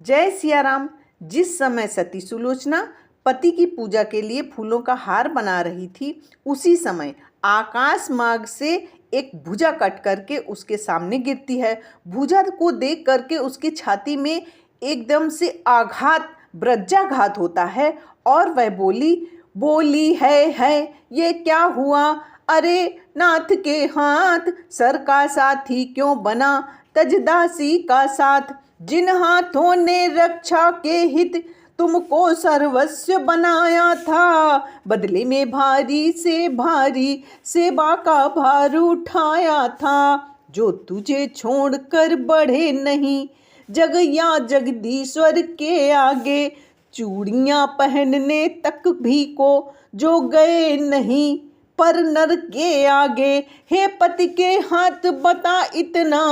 जय सिया राम। जिस समय सती सुलोचना पति की पूजा के लिए फूलों का हार बना रही थी, उसी समय आकाश मार्ग से एक भुजा कट करके उसके सामने गिरती है। भुजा को देख करके उसकी छाती में एकदम से आघात, वज्राघात होता है और वह बोली बोली है ये क्या हुआ? अरे नाथ के हाथ सर का साथी क्यों बना, तजदासी का साथ। जिन हाथों ने रक्षा के हित तुमको सर्वस्व बनाया था, बदले में भारी से भारी सेवा का भार उठाया था। जो तुझे छोड़कर बढ़े नहीं जग या जगदीश्वर के आगे, चूड़ियाँ पहनने तक भी को जो गए नहीं पर नर के आगे। हे पति के हाथ बता इतना,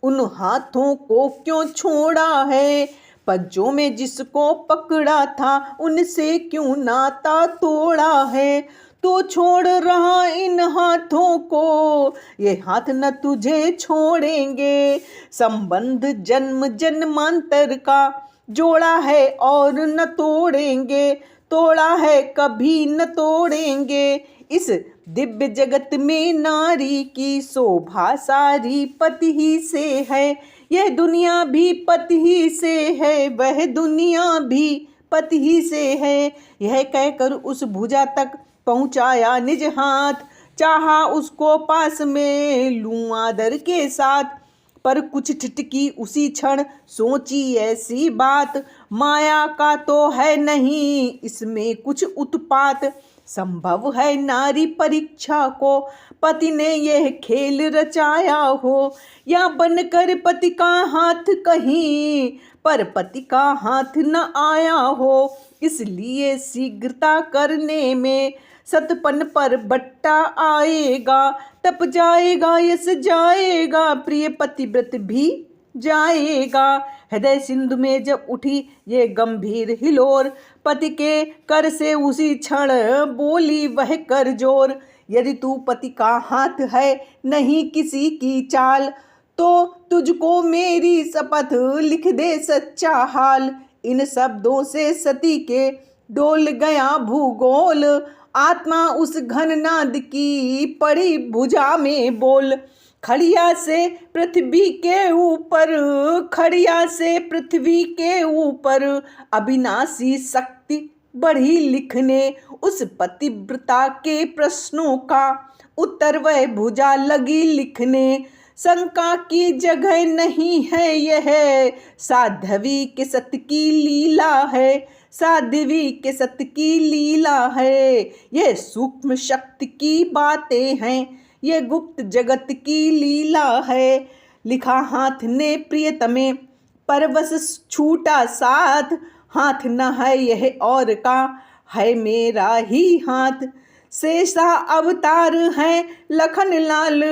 उन हाथों को क्यों छोड़ा है? पंजों में जिसको पकड़ा था उनसे क्यों नाता तोड़ा है? तो छोड़ रहा इन हाथों को, ये हाथ न तुझे छोड़ेंगे। संबंध जन्म जन्मांतर का जोड़ा है और न तोड़ेंगे, तोड़ा है कभी न तोड़ेंगे। इस दिव्य जगत में नारी की शोभा सारी पति ही से है। यह दुनिया भी पति ही से है, वह दुनिया भी पति ही से है। यह कहकर उस भुजा तक पहुँचाया निज हाथ, चाहा उसको पास में लूं आदर के साथ। पर कुछ ठिठकी उसी क्षण, सोची ऐसी बात, माया का तो है नहीं इसमें कुछ उत्पात। संभव है नारी परीक्षा को पति ने यह खेल रचाया हो, या बनकर पति का हाथ कहीं पर पति का हाथ न आया हो। इसलिए शीघ्रता करने में सतपन पर बट्टा आएगा, तप जाएगा यश जाएगा, प्रिय पतिव्रत भी जाएगा। हृदय सिंधु में जब उठी ये गंभीर हिलोर, पति के कर से उसी क्षण बोली वह कर जोर। यदि तू पति का हाथ है नहीं किसी की चाल, तो तुझको मेरी शपथ लिख दे सच्चा हाल। इन शब्दों से सती के डोल गया भूगोल, आत्मा उस घननाद की पड़ी भुजा में बोल। खड़िया से पृथ्वी के ऊपर, खड़िया से पृथ्वी के ऊपर, अविनाशी शक्ति बढ़ी लिखने उस पतिव्रता के प्रश्नों का उत्तर वह भुजा लगी लिखने। शंका की जगह नहीं है यह, साध्वी के सत की लीला है, साध्वी के सत की लीला है। यह सूक्ष्म शक्ति की बातें हैं, ये गुप्त जगत की लीला है। लिखा हाथ ने प्रियतमे परवश छूटा साथ, हाथ न है यह और का है मेरा ही हाथ। शेषा अवतार है लखन लाल,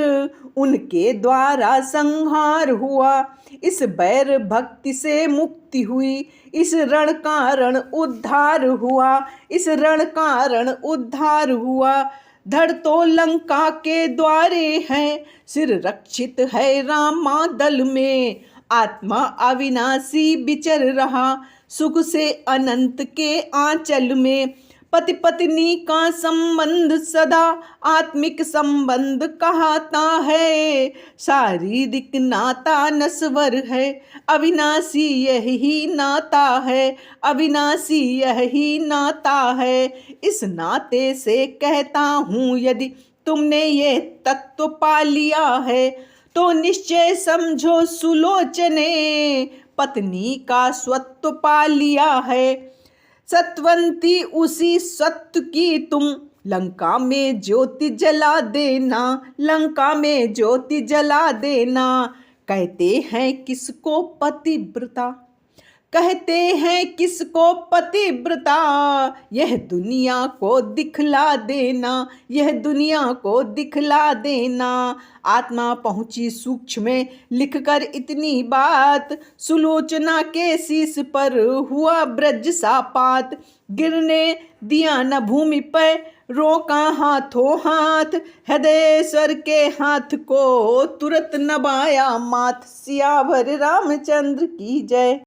उनके द्वारा संहार हुआ। इस बैर भक्ति से मुक्ति हुई, इस रण का रण उद्धार हुआ, इस रण का रण उद्धार हुआ। धड़ तो लंका के द्वारे हैं, सिर रक्षित है रामा दल में। आत्मा अविनाशी विचर रहा सुख से अनंत के आंचल में। पति पत्नी का संबंध सदा आत्मिक संबंध कहता है, शारीरिक नाता नश्वर है, अविनाशी यही नाता है, अविनाशी यही नाता है। इस नाते से कहता हूँ, यदि तुमने ये तत्व पा लिया है तो निश्चय समझो सुलोचने पत्नी का स्वत्व पा लिया है। सत्वंती उसी सत्व की तुम लंका में ज्योति जला देना, लंका में ज्योति जला देना। कहते हैं किसको पतिव्रता, कहते हैं किसको पतिव्रता, यह दुनिया को दिखला देना, यह दुनिया को दिखला देना। आत्मा पहुँची सूक्ष्म में लिखकर इतनी बात, सुलोचना के शीश पर हुआ ब्रज सापात। गिरने दिया न भूमि पर, रोका हाथों हाथ, हृदयेश्वर के हाथ को तुरंत नभाया माथ। सियावर रामचंद्र की जय।